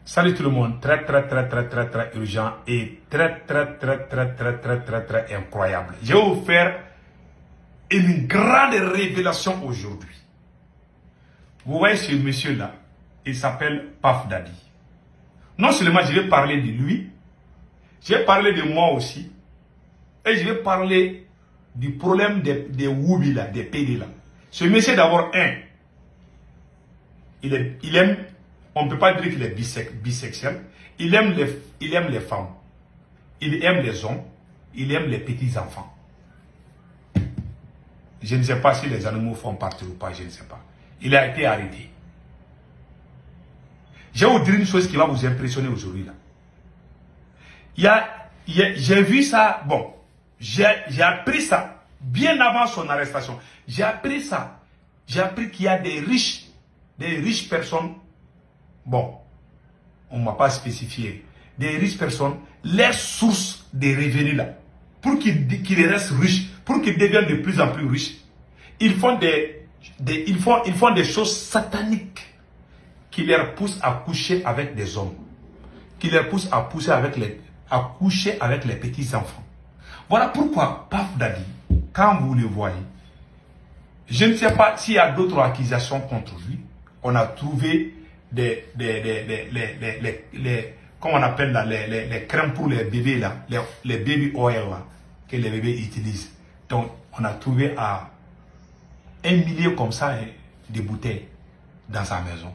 Salut tout le monde, très urgent et très incroyable. Je vais vous faire une grande révélation aujourd'hui. Vous voyez ce monsieur-là, il s'appelle Puff Daddy. Non seulement je vais parler de lui, je vais parler de moi aussi, et je vais parler du problème des Woubi là, des PD là. Ce monsieur d'abord, il aime, on ne peut pas dire qu'il est bisexuel, il aime les femmes, il aime les hommes, il aime les petits enfants. Je ne sais pas si les animaux font partie ou pas, je ne sais pas. Il a été arrêté. Je vais vous dire une chose qui va vous impressionner aujourd'hui là. J'ai vu ça, bon, j'ai appris ça bien avant son arrestation. J'ai appris ça. J'ai appris qu'il y a des riches personnes, bon, on ne m'a pas spécifié, des riches personnes, leurs sources de revenus là, pour qu'ils restent riches, pour qu'ils deviennent de plus en plus riches, ils font ils font des choses sataniques qui leur poussent à coucher avec des hommes, qui leur poussent à coucher avec les petits enfants. Voilà pourquoi Puff Daddy, quand vous le voyez, je ne sais pas s'il y a d'autres accusations contre lui. On a trouvé comment on appelle là, les crèmes pour les bébés là, les baby oil là, que les bébés utilisent. Donc on a trouvé à 1 million comme ça de bouteilles dans sa maison.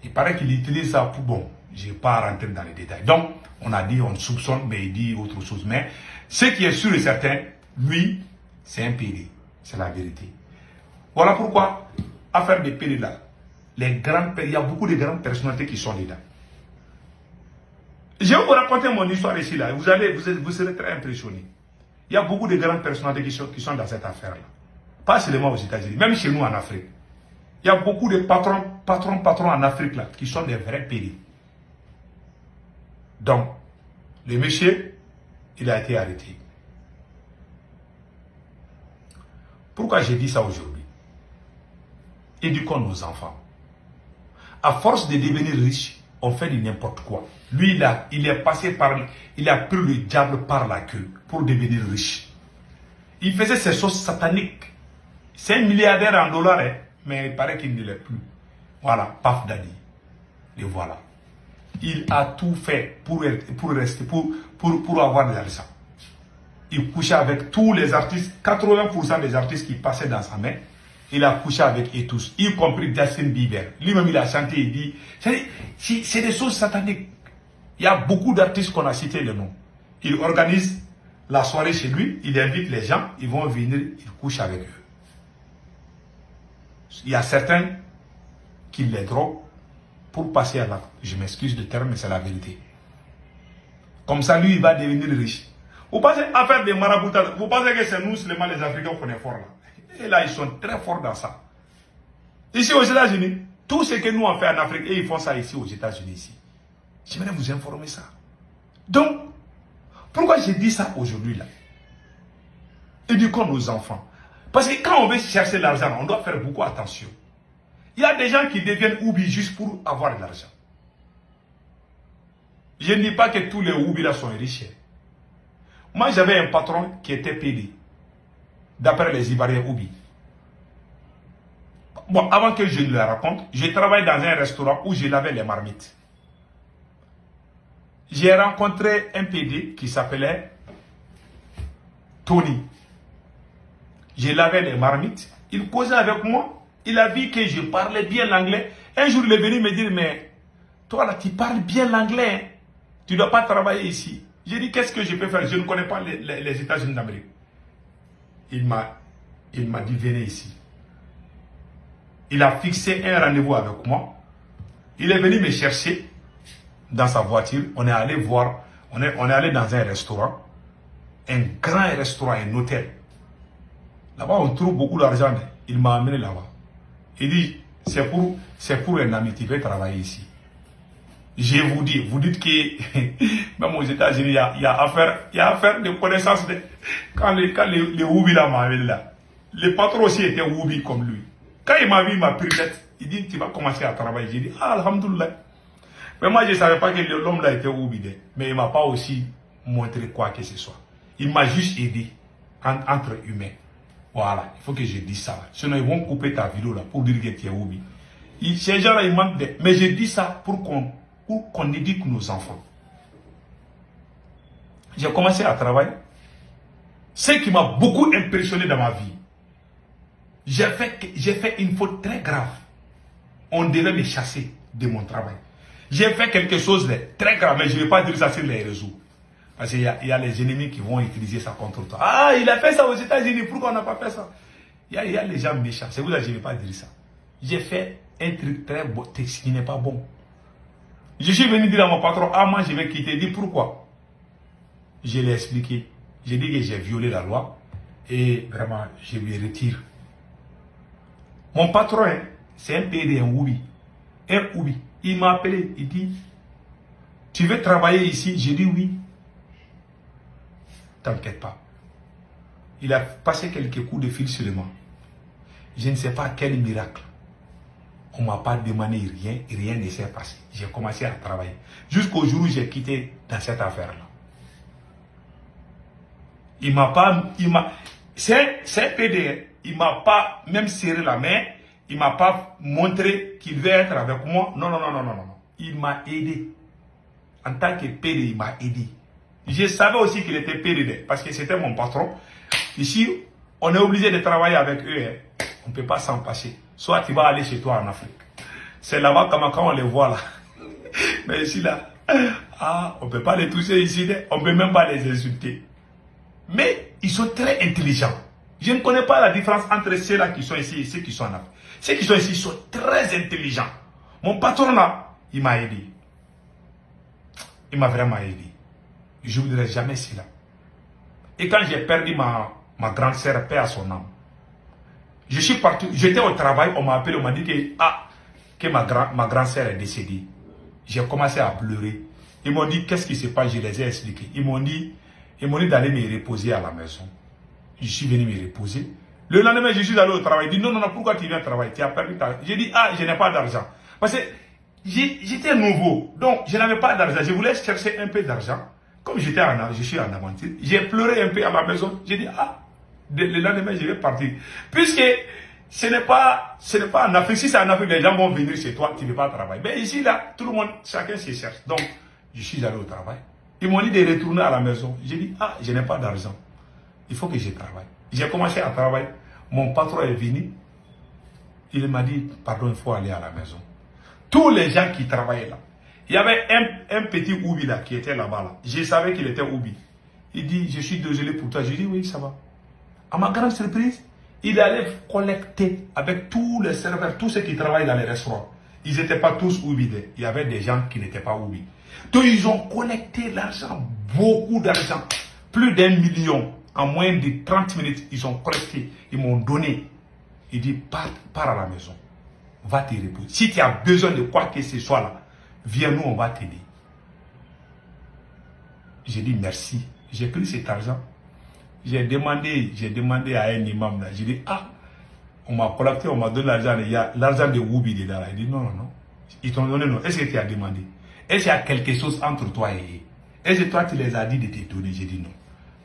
Il paraît qu'il utilise ça pour, bon, je ne vais pas rentrer dans les détails. Donc on a dit, on soupçonne, mais il dit autre chose. Mais ce qui est sûr et certain, lui, c'est un PD. C'est la vérité. Voilà pourquoi, affaire de PD là, il y a beaucoup de grandes personnalités qui sont dedans. Je vais vous raconter mon histoire ici là. Vous serez très impressionnés. Il y a beaucoup de grandes personnalités qui sont dans cette affaire là. Pas seulement aux États-Unis, même chez nous en Afrique. Il y a beaucoup de patrons en Afrique là, qui sont des vrais PD. Donc, le monsieur, il a été arrêté. Pourquoi j'ai dit ça aujourd'hui? Éduquons nos enfants. À force de devenir riche, on fait de n'importe quoi. Lui, il a pris le diable par la queue pour devenir riche. Il faisait ces choses sataniques. C'est un milliardaire en dollars, hein, mais il paraît qu'il ne l'est plus. Voilà, Puff Daddy. Et voilà. Il a tout fait pour avoir de l'argent. Il couchait avec tous les artistes, 80% des artistes qui passaient dans sa main. Il a couché avec eux tous, y compris Justin Bieber. Lui-même, il a chanté, il dit, c'est des choses sataniques. Il y a beaucoup d'artistes qu'on a cité le nom. Il organise la soirée chez lui, il invite les gens, ils vont venir, il couche avec eux. Il y a certains qui les droguent pour passer à l'acte. Je m'excuse du terme, mais c'est la vérité. Comme ça, lui, il va devenir riche. Vous pensez à faire des maraboutages, vous pensez que c'est nous seulement les Africains qu'on est forts là. Et là, ils sont très forts dans ça. Ici aux États-Unis, tout ce que nous on fait en Afrique, et ils font ça ici aux États-Unis. Ici. J'aimerais vous informer ça. Donc, pourquoi j'ai dit ça aujourd'hui là? Éduquons nos enfants. Parce que quand on veut chercher l'argent, on doit faire beaucoup attention. Il y a des gens qui deviennent oubli juste pour avoir de l'argent. Je ne dis pas que tous les oubli là sont riches. Moi, j'avais un patron qui était PD. D'après les Ivoiriens Oubi. Bon, avant que je le raconte, je travaille dans un restaurant où je lavais les marmites. J'ai rencontré un PD qui s'appelait Tony. Je lavais les marmites. Il causait avec moi. Il a vu que je parlais bien l'anglais. Un jour, il est venu me dire, mais toi là, tu parles bien l'anglais. Hein? Tu ne dois pas travailler ici. J'ai dit, qu'est-ce que je peux faire? Je ne connais pas les États-Unis d'Amérique. Il m'a dit, venez ici. Il a fixé un rendez-vous avec moi. Il est venu me chercher dans sa voiture. On est allé voir, on est allé dans un restaurant. Un grand restaurant, un hôtel. Là-bas, on trouve beaucoup d'argent. Il m'a amené là-bas. Il dit, c'est pour un ami, tu veux travailler ici. Je vous dis, vous dites que même aux États-Unis, il y a affaire de connaissance. Quand les Woubi là m'a là, le patron aussi était Woubi comme lui. Quand il m'a vu, il m'a pris tête. Il dit, tu vas commencer à travailler. J'ai dit, ah, alhamdoulilah. Mais moi, je ne savais pas que l'homme là était Oubide. Mais il ne m'a pas aussi montré quoi que ce soit. Il m'a juste aidé entre humains. Voilà, il faut que je dise ça. Sinon, ils vont couper ta vidéo là pour dire que tu es Oubi. Ces gens-là, ils manquent de... Mais je dis ça pour qu'on éduque nos enfants. J'ai commencé à travailler. Ce qui m'a beaucoup impressionné dans ma vie, j'ai fait une faute très grave. On devait me chasser de mon travail. J'ai fait quelque chose de très grave, mais je ne vais pas dire ça sur les réseaux. Parce qu'il y a les ennemis qui vont utiliser ça contre toi. Ah, il a fait ça aux États-Unis, pourquoi on n'a pas fait ça? Il y a les gens méchants, c'est pour ça que je ne vais pas dire ça. J'ai fait un truc très bon, ce qui n'est pas bon. Je suis venu dire à mon patron, ah moi je vais quitter. Il dit pourquoi? Je l'ai expliqué. J'ai dit que j'ai violé la loi et vraiment je lui retire. Mon patron, c'est un PD, un Oubi. Un Oubi. Il m'a appelé, il dit, tu veux travailler ici? J'ai dit oui. T'inquiète pas. Il a passé quelques coups de fil seulement. Je ne sais pas quel miracle. On ne m'a pas demandé rien, rien ne s'est passé. J'ai commencé à travailler. Jusqu'au jour où j'ai quitté dans cette affaire-là. Il m'a pas... C'est PD. Il ne m'a pas même serré la main. Il ne m'a pas montré qu'il veut être avec moi. Non, non, non, non, non, non. Il m'a aidé. En tant que PD, il m'a aidé. Je savais aussi qu'il était PD parce que c'était mon patron. Ici, on est obligé de travailler avec eux. Hein. On ne peut pas s'en passer. Soit tu vas aller chez toi en Afrique. C'est là-bas comme quand on les voit là. Mais ici là, ah, on ne peut pas les toucher ici. On ne peut même pas les insulter. Mais ils sont très intelligents. Je ne connais pas la différence entre ceux-là qui sont ici et ceux qui sont en Afrique. Ceux qui sont ici sont très intelligents. Mon patron là, il m'a aidé. Il m'a vraiment aidé. Je ne voudrais jamais cela. Et quand j'ai perdu ma grande sœur, paix à son âme, je suis parti, j'étais au travail, on m'a appelé, on m'a dit que ma grande sœur est décédée. J'ai commencé à pleurer. Ils m'ont dit, qu'est-ce qui se passe? Je les ai expliqués. Ils m'ont dit d'aller me reposer à la maison. Je suis venu me reposer. Le lendemain, je suis allé au travail. Il dit, non, non, non, pourquoi tu viens travailler? Tu as perdu ta... J'ai dit, ah, je n'ai pas d'argent. Parce que j'étais nouveau, donc je n'avais pas d'argent. Je voulais chercher un peu d'argent. Comme je suis en aventure, j'ai pleuré un peu à la maison. J'ai dit, ah, le lendemain, je vais partir. Puisque ce n'est pas en Afrique. Si c'est en Afrique, les gens vont venir chez toi, tu ne veux pas travailler. Mais ici, là, tout le monde, chacun se cherche. Donc, je suis allé au travail. Ils m'ont dit de retourner à la maison. J'ai dit, ah, je n'ai pas d'argent. Il faut que je travaille. J'ai commencé à travailler. Mon patron est venu. Il m'a dit, pardon, il faut aller à la maison. Tous les gens qui travaillaient là, il y avait un petit Oubi là qui était là-bas. Là. Je savais qu'il était Oubi. Il dit, je suis désolé pour toi. Je dis, oui, ça va. À ma grande surprise, il allait collecter avec tous les serveurs, tous ceux qui travaillent dans les restaurants. Ils n'étaient pas tous Oubi. Il y avait des gens qui n'étaient pas Oubi. Donc ils ont collecté l'argent, beaucoup d'argent. Plus d'1 million. En moins de 30 minutes, ils ont collecté. Ils m'ont donné. Il dit, pars à la maison. Va te reposer. Si tu as besoin de quoi que ce soit là, viens nous, on va t'aider. J'ai dit merci. J'ai pris cet argent. J'ai demandé à un imam là. J'ai dit, ah, on m'a collecté, on m'a donné l'argent. Il y a l'argent de Woubi dedans là. Il dit, non, non, non. Ils t'ont donné, non. Est-ce que tu as demandé? Est-ce qu'il y a quelque chose entre toi et... Est-ce que toi, tu les as dit de te donner? J'ai dit non.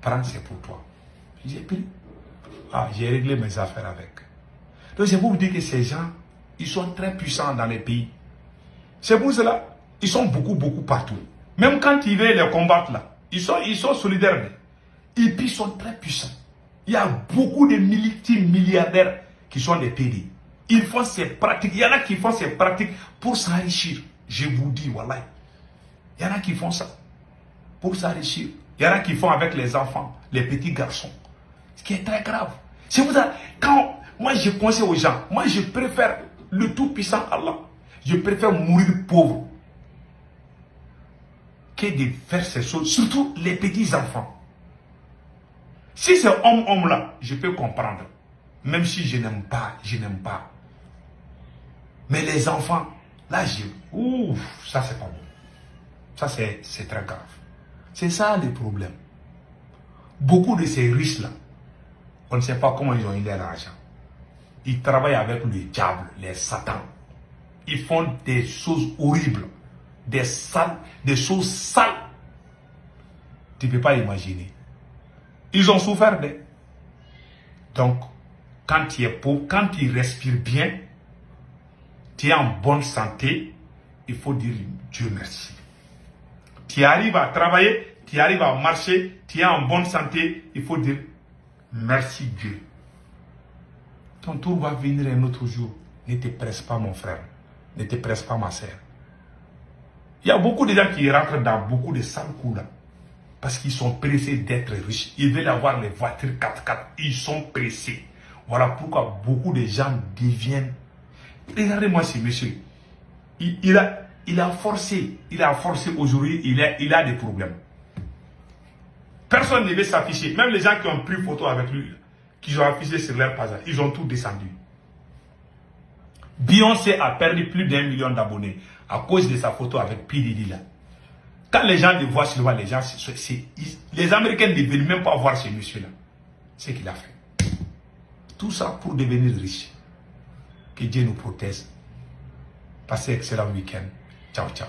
Prends, c'est pour toi. J'ai pris. Ah, j'ai réglé mes affaires avec. Donc, c'est pour vous dire que ces gens, ils sont très puissants dans les pays. C'est pour cela, ils sont beaucoup partout. Même quand ils veulent les combattre là, ils sont solidaires. Et puis, ils sont très puissants. Il y a beaucoup de multimilliardaires qui sont des PD. Ils font ces pratiques. Il y en a qui font ces pratiques pour s'enrichir. Je vous dis, voilà. Il y en a qui font ça pour s'enrichir. Il y en a qui font avec les enfants, les petits garçons. Ce qui est très grave. C'est pour ça, quand moi je conseille aux gens, moi je préfère le tout-puissant Allah. Je préfère mourir pauvre que de faire ces choses, surtout les petits enfants. Si c'est homme là, je peux comprendre. Même si je n'aime pas, je n'aime pas. Mais les enfants, là, ouf, ça c'est pas bon. Ça c'est très grave. C'est ça le problème. Beaucoup de ces riches-là, on ne sait pas comment ils ont eu leur argent. Ils travaillent avec le diable, les satans. Ils font des choses horribles. des choses sales. Tu ne peux pas imaginer. Ils ont souffert d'eux. Donc, quand tu es pauvre, quand tu respires bien, tu es en bonne santé, il faut dire Dieu merci. Tu arrives à travailler, tu arrives à marcher, tu es en bonne santé, il faut dire merci Dieu. Ton tour va venir un autre jour. Ne te presse pas mon frère, ne te presse pas ma soeur. Il y a beaucoup de gens qui rentrent dans beaucoup de sales coups là. Parce qu'ils sont pressés d'être riches. Ils veulent avoir les voitures 4x4. Ils sont pressés. Voilà pourquoi beaucoup de gens deviennent... Regardez-moi ce monsieur. Il a forcé. Il a forcé aujourd'hui. Il a des problèmes. Personne ne veut s'afficher. Même les gens qui ont pris photo avec lui, qui ont affiché sur leur page, ils ont tout descendu. Beyoncé a perdu plus d'1 million d'abonnés à cause de sa photo avec P. Diddy là. Quand les gens le voient sur le les gens, les Américains ne veulent même pas voir ce monsieur-là. Ce qu'il a fait. Tout ça pour devenir riche. Que Dieu nous protège. Passez un excellent week-end. Ciao, ciao.